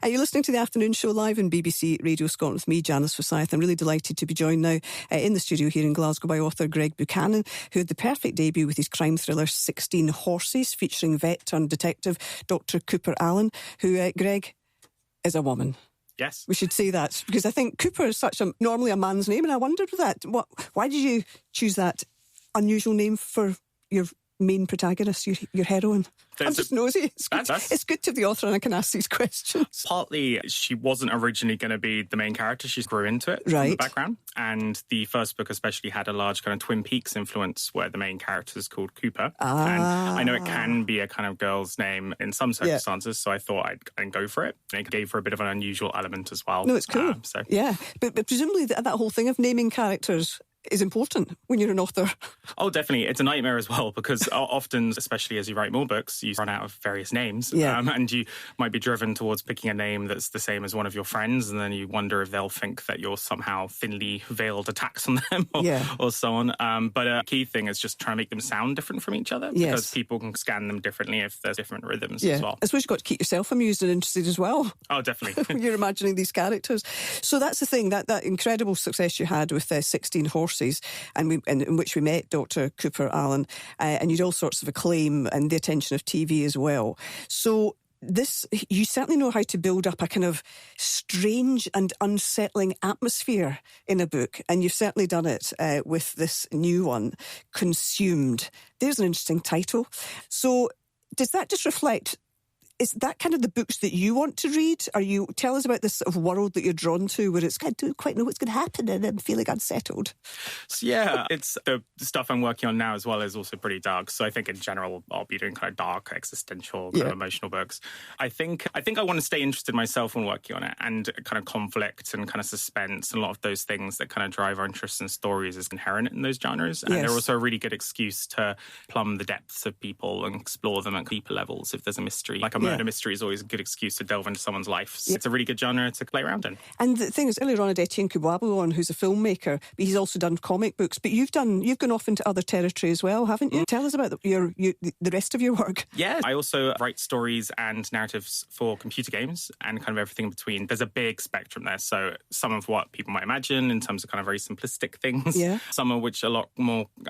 You're listening to The Afternoon Show live on BBC Radio Scotland with me, Janice Forsyth. I'm really delighted to be joined now in the studio here in Glasgow by author Greg Buchanan, who had the perfect debut with his crime thriller 16 Horses, featuring vet-turned-detective Dr. Cooper Allen, who, Greg, is a woman. Yes. We should say that, because I think Cooper is normally a man's name, and I wondered why did you choose that unusual name for your main protagonist, your heroine? I'm just nosy. It's good to have the author and I can ask these questions. Partly, she wasn't originally going to be the main character. She grew into it from the background. And the first book especially had a large kind of Twin Peaks influence where the main character is called Cooper. And I know it can be a kind of girl's name in some circumstances, so I thought I'd go for it. And it gave her a bit of an unusual element as well. No, it's cool. Yeah, but presumably that whole thing of naming characters is important when you're an author. Oh, definitely. It's a nightmare as well, because often, especially as you write more books, you run out of various names. And you might be driven towards picking a name that's the same as one of your friends, and then you wonder if they'll think that you're somehow thinly veiled attacks on them or so on. But a key thing is just trying to make them sound different from each other, because people can scan them differently if there's different rhythms as well. I suppose you've got to keep yourself amused and interested as well. Oh, definitely. When you're imagining these characters. So that's the thing, that incredible success you had with 16 Horses, and in which we met Dr. Cooper Allen, and you'd all sorts of acclaim and the attention of TV as well. So you certainly know how to build up a kind of strange and unsettling atmosphere in a book, and you've certainly done it with this new one, Consumed. There's an interesting title. So does that just reflect, is that kind of the books that you want to read? Tell us about this sort of world that you're drawn to, where I don't quite know what's going to happen and I'm feeling unsettled. So yeah, it's the stuff I'm working on now as well is also pretty dark. So I think in general, I'll be doing kind of dark, existential, kind of emotional books. I think I want to stay interested myself when working on it, and kind of conflict and kind of suspense and a lot of those things that kind of drive our interests in stories is inherent in those genres. And they're also a really good excuse to plumb the depths of people and explore them at deeper levels if there's a mystery. Like a murder mystery is always a good excuse to delve into someone's life. So it's a really good genre to play around in. And the thing is, earlier on I had Etienne Kubuabu on, who's a filmmaker, but he's also done comic books. But you've gone off into other territory as well, haven't you? Tell us about the rest of your work. Yeah, I also write stories and narratives for computer games and kind of everything in between. There's a big spectrum there. So some of what people might imagine in terms of kind of very simplistic things. Yeah. Some of which are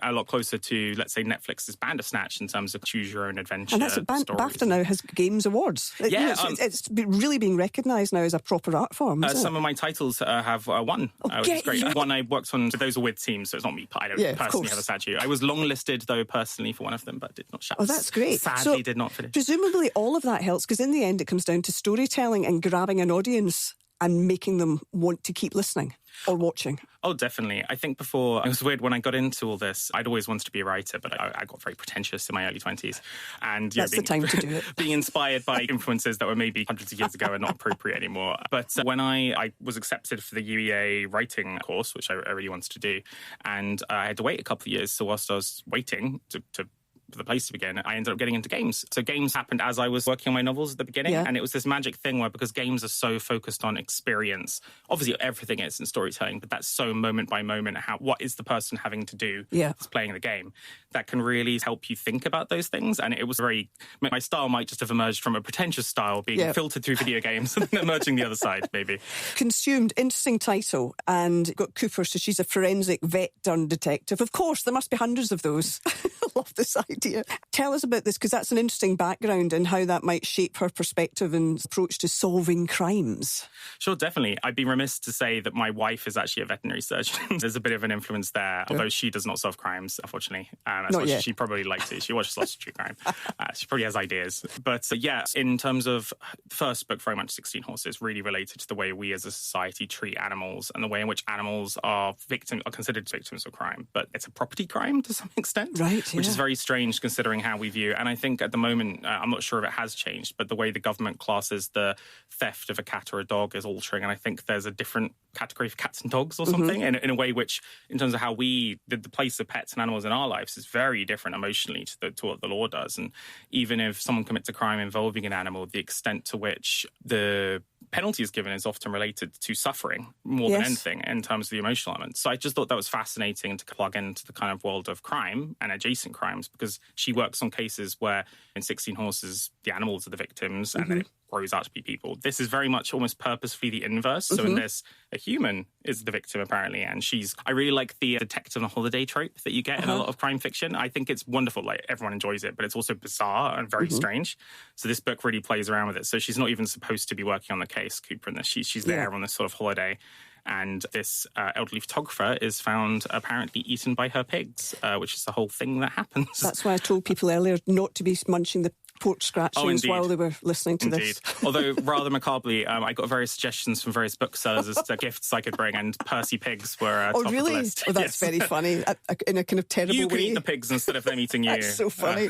a lot closer to, let's say, Netflix's Bandersnatch in terms of choose your own adventure. And that's BAFTA now has Games Awards. It's really being recognised now as a proper art form. Some of my titles have won, which is great. One I worked on, those are with teams, so it's not me. I don't personally have a statue. I was longlisted, though, personally for one of them, but did not show. Oh, that's great. Sadly, did not finish. Presumably all of that helps, because in the end it comes down to storytelling and grabbing an audience and making them want to keep listening or watching. Oh, definitely. I think before, it was weird when I got into all this, I'd always wanted to be a writer, but I got very pretentious in my early 20s. And that's the time to do it. Being inspired by influences that were maybe hundreds of years ago and not appropriate anymore. But when I was accepted for the UEA writing course, which I really wanted to do, and I had to wait a couple of years, so whilst I was waiting to for the place to begin, I ended up getting into games. So games happened as I was working on my novels at the beginning. And it was this magic thing where, because games are so focused on experience, obviously everything is in storytelling, but that's so moment by moment, what is the person having to do that's playing the game, that can really help you think about those things. And it was my style might just have emerged from a pretentious style being filtered through video games and then emerging the other side, maybe. Consumed, interesting title. And got Cooper, so she's a forensic vet-turned-detective. Of course, there must be hundreds of those. I love this idea. Tell us about this, because that's an interesting background and how that might shape her perspective and approach to solving crimes. Sure, definitely. I'd be remiss to say that my wife is actually a veterinary surgeon. There's a bit of an influence there, although she does not solve crimes, unfortunately. That's what she probably likes to. She watches lots of true crime. She probably has ideas. But in terms of the first book, very much 16 Horses, really related to the way we as a society treat animals and the way in which animals are considered victims of crime. But it's a property crime to some extent, which is very strange considering how we view. And I think at the moment, I'm not sure if it has changed, but the way the government classes the theft of a cat or a dog is altering. And I think there's a different category for cats and dogs or something in a way which, in terms of how the place of pets and animals in our lives is very different emotionally to what the law does. And even if someone commits a crime involving an animal, the extent to which the penalty is given is often related to suffering more than anything in terms of the emotional element. So I just thought that was fascinating to plug into the kind of world of crime and adjacent crimes, because she works on cases where in 16 Horses, the animals are the victims and grows out to be people. This is very much almost purposefully the inverse. So in this, a human is the victim, apparently. And I really like the detective on a holiday trope that you get in a lot of crime fiction. I think it's wonderful. Like, everyone enjoys it, but it's also bizarre and very strange. So this book really plays around with it. So she's not even supposed to be working on the case, Cooper, in this. She's there on this sort of holiday. And this elderly photographer is found apparently eaten by her pigs, which is the whole thing that happens. That's why I told people earlier not to be munching the pork scratchings while they were listening to this. Although, rather macabrely, I got various suggestions from various booksellers as to gifts I could bring, and Percy pigs were top of the list. Oh, that's very funny, in a kind of terrible way. You could eat the pigs instead of them eating you. That's so funny.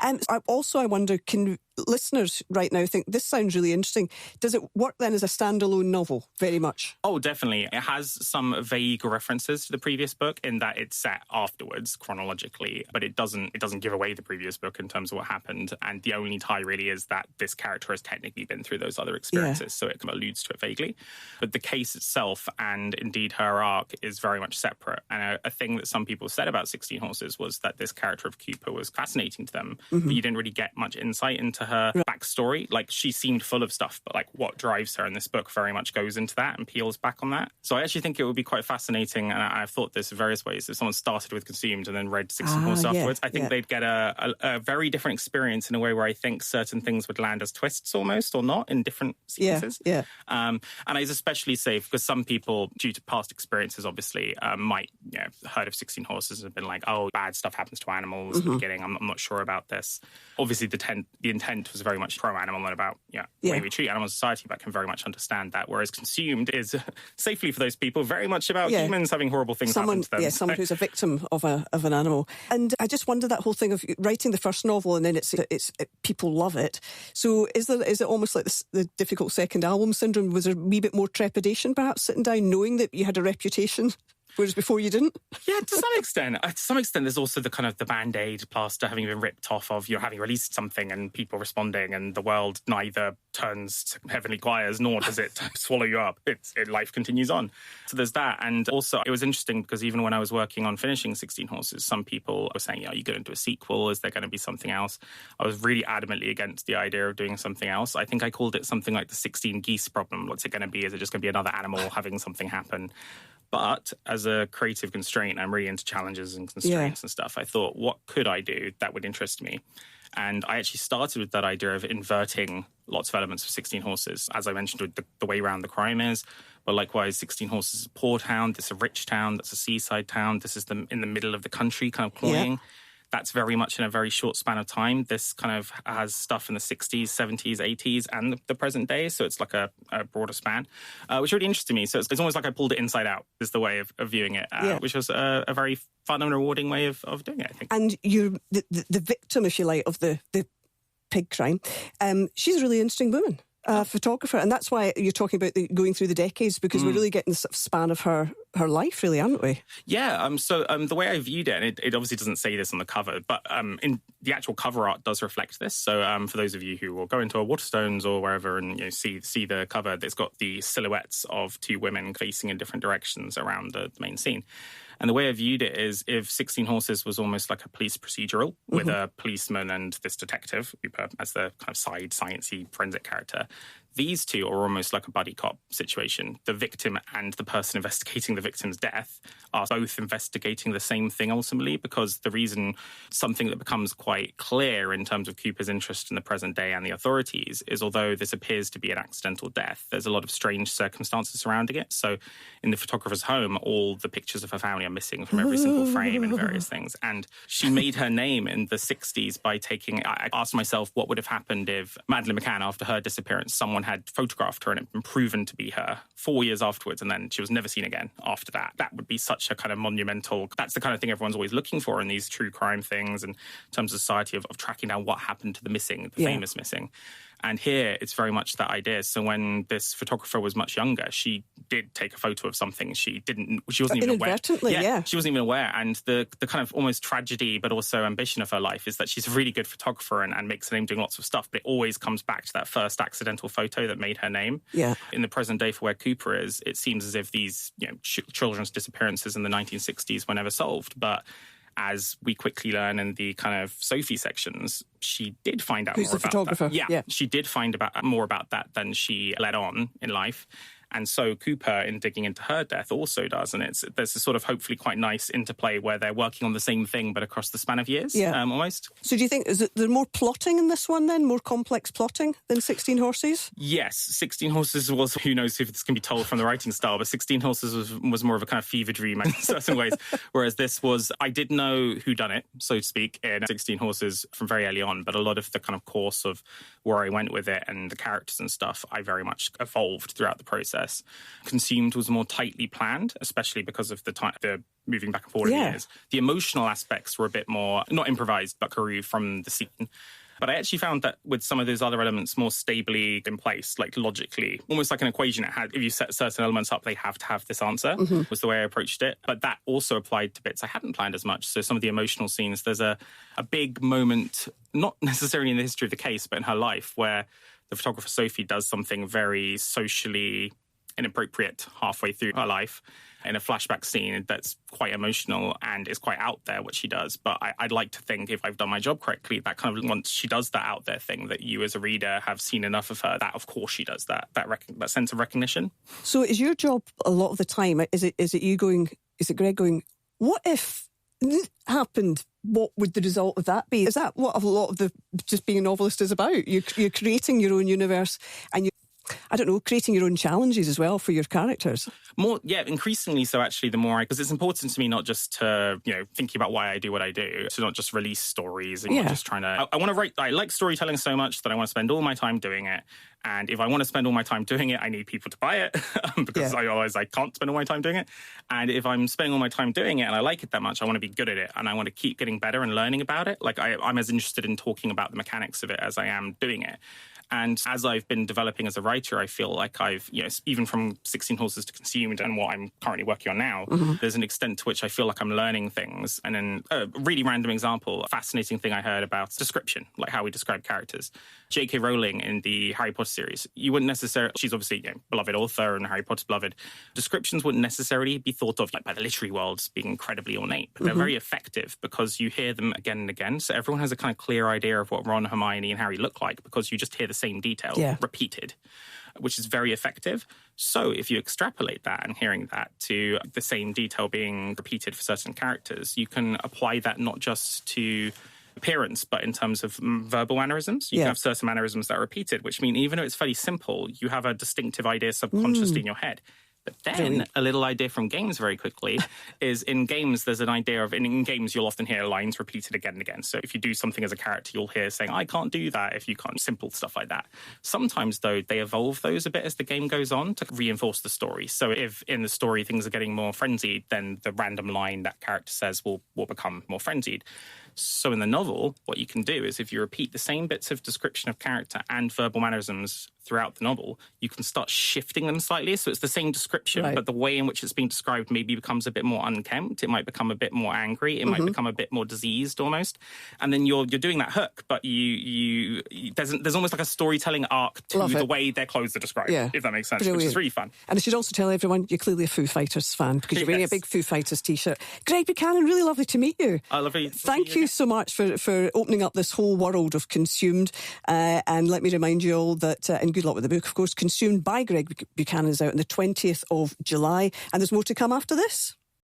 And also, I wonder, can listeners right now think, this sounds really interesting. Does it work then as a standalone novel, very much? Oh, definitely. It has some vague references to the previous book in that it's set afterwards, chronologically, but it doesn't give away the previous book in terms of what happened. And the only tie really is that this character has technically been through those other experiences, so it kind of alludes to it vaguely. But the case itself, and indeed her arc, is very much separate. And a thing that some people said about 16 Horses was that this character of Cooper was fascinating to them, but you didn't really get much insight into her backstory. Like, she seemed full of stuff, but like what drives her in this book very much goes into that and peels back on that. So I actually think it would be quite fascinating, and I've thought this in various ways. If someone started with Consumed and then read 16 Horses afterwards, I think they'd get a very different experience in a way where I think certain things would land as twists almost, or not, in different sequences. And it's especially safe because some people, due to past experiences, obviously, might heard of 16 Horses and have been like, oh, bad stuff happens to animals at the beginning. I'm not sure about this. Obviously, the intent was very much pro-animal and about the way we treat animals in society, but can very much understand that. Whereas Consumed is, safely for those people, very much about humans having horrible things happen to them. Someone who's a victim of an animal. And I just wonder, that whole thing of writing the first novel and then it's people love it. So is it almost like the difficult second album syndrome? Was there a wee bit more trepidation, perhaps, sitting down knowing that you had a reputation, whereas before you didn't? Yeah, to some extent. To some extent, there's also the kind of the Band-Aid plaster having been ripped off of having released something and people responding, and the world neither turns to heavenly choirs nor does it swallow you up. Life continues on. So there's that. And also, it was interesting because even when I was working on finishing 16 Horses, some people were saying, are you going to do a sequel? Is there going to be something else? I was really adamantly against the idea of doing something else. I think I called it something like the 16 geese problem. What's it going to be? Is it just going to be another animal having something happen? But as a creative constraint, I'm really into challenges and constraints and stuff. I thought, what could I do that would interest me? And I actually started with that idea of inverting lots of elements of 16 Horses, as I mentioned, with the way around the crime is. But likewise, 16 Horses is a poor town, this is a rich town, that's a seaside town, this is in the middle of the country, kind of cloying. That's very much in a very short span of time. This kind of has stuff in the 60s, 70s, 80s, and the present day. So it's like a broader span, which really interested me. So it's almost like I pulled it inside out, is the way of viewing it, which was a very fun and rewarding way of doing it, I think. And you're the victim, if you like, of the pig crime. She's a really interesting woman. Photographer, and that's why you're talking about going through the decades, because we're really getting the sort of span of her life, really, aren't we? Yeah. So the way I viewed it, and it obviously doesn't say this on the cover, but in the actual cover art does reflect this. So for those of you who will go into a Waterstones or wherever and see the cover, it's got the silhouettes of two women facing in different directions around the main scene. And the way I viewed it is, if 16 Horses was almost like a police procedural with a policeman and this detective as the kind of side sciencey forensic character, these two are almost like a buddy cop situation. The victim and the person investigating the victim's death are both investigating the same thing ultimately, because the reason, something that becomes quite clear in terms of Cooper's interest in the present day and the authorities is, although this appears to be an accidental death, there's a lot of strange circumstances surrounding it. So in the photographer's home, all the pictures of her family are missing from every single frame and various things. And she made her name in the 60s by I asked myself, what would have happened if Madeleine McCann, after her disappearance, someone had photographed her and it had been proven to be her 4 years afterwards, and then she was never seen again after that. That would be such a kind of monumental, that's the kind of thing everyone's always looking for in these true crime things and in terms of society, of tracking down what happened to the missing, the famous missing. And here, it's very much that idea. So when this photographer was much younger, she did take a photo of something she wasn't even aware. She wasn't even aware. And the kind of almost tragedy, but also ambition of her life is that she's a really good photographer and makes her name doing lots of stuff. But it always comes back to that first accidental photo that made her name. Yeah. In the present day, for where Cooper is, it seems as if these children's disappearances in the 1960s were never solved. But as we quickly learn in the kind of Sophie sections, she did find out more about photographer? that. Yeah, she did find more about that than she let on in life. And so Cooper, in digging into her death, also does. And there's a sort of hopefully quite nice interplay where they're working on the same thing, but across the span of years, almost. So do you think, is there more plotting in this one then? More complex plotting than 16 Horses? Yes. 16 Horses was, who knows if this can be told from the writing style, but 16 Horses was more of a kind of fever dream in certain ways. Whereas this was, I did know who done it, so to speak, in 16 Horses from very early on. But a lot of the kind of course of where I went with it and the characters and stuff, I very much evolved throughout the process. Consumed was more tightly planned, especially because of the moving back and forward in years. The emotional aspects were a bit more, not improvised, but buckaroo from the scene. But I actually found that with some of those other elements more stably in place, like logically, almost like an equation it had. If you set certain elements up, they have to have this answer, was the way I approached it. But that also applied to bits I hadn't planned as much. So some of the emotional scenes, there's a big moment, not necessarily in the history of the case, but in her life, where the photographer Sophie does something very socially inappropriate halfway through her life in a flashback scene that's quite emotional and is quite out there what she does. But I'd like to think, if I've done my job correctly, that kind of, once she does that out there thing, that you as a reader have seen enough of her, that of course she does that sense of recognition. So is your job a lot of the time, is it Greg going, what if this happened? What would the result of that be? Is that what a lot of the just being a novelist is about? You're creating your own universe and creating your own challenges as well for your characters. More, yeah, increasingly so actually, the more because it's important to me not just to, thinking about why I do what I do, to not just release stories and not just trying to, I want to write, I like storytelling so much that I want to spend all my time doing it. And if I want to spend all my time doing it, I need people to buy it because otherwise I can't spend all my time doing it. And if I'm spending all my time doing it and I like it that much, I want to be good at it and I want to keep getting better and learning about it. Like I'm as interested in talking about the mechanics of it as I am doing it. And as I've been developing as a writer, I feel like I've, even from 16 Horses to Consumed and what I'm currently working on now, there's an extent to which I feel like I'm learning things. And then a really random example, a fascinating thing I heard about description, like how we describe characters. J.K. Rowling in the Harry Potter series, you wouldn't necessarily, she's obviously beloved author and Harry Potter's beloved. Descriptions wouldn't necessarily be thought of like by the literary world as being incredibly ornate, but they're very effective because you hear them again and again. So everyone has a kind of clear idea of what Ron, Hermione and Harry look like because you just hear the same detail repeated, which is very effective. So if you extrapolate that and hearing that to the same detail being repeated for certain characters, you can apply that not just to appearance, but in terms of verbal mannerisms. You can have certain mannerisms that are repeated, which mean even though it's fairly simple, you have a distinctive idea subconsciously in your head. But then a little idea from games very quickly is in games, there's an idea of, in games, you'll often hear lines repeated again and again. So if you do something as a character, you'll hear saying, I can't do that if you can't, simple stuff like that. Sometimes, though, they evolve those a bit as the game goes on to reinforce the story. So if in the story things are getting more frenzied, then the random line that character says will become more frenzied. So in the novel, what you can do is if you repeat the same bits of description of character and verbal mannerisms throughout the novel, you can start shifting them slightly. So it's the same description, but the way in which it's being described maybe becomes a bit more unkempt. It might become a bit more angry. It might become a bit more diseased almost. And then you're doing that hook, but there's almost like a storytelling arc to the way their clothes are described, if that makes sense, which is really fun. And I should also tell everyone, you're clearly a Foo Fighters fan because you're wearing a big Foo Fighters T-shirt. Greg Buchanan, really lovely to meet you. Thank you so much for opening up this whole world of Consumed. And let me remind you all that, and good luck with the book, of course, Consumed by Greg Buchanan is out on the 20th of July. And there's more to come after this.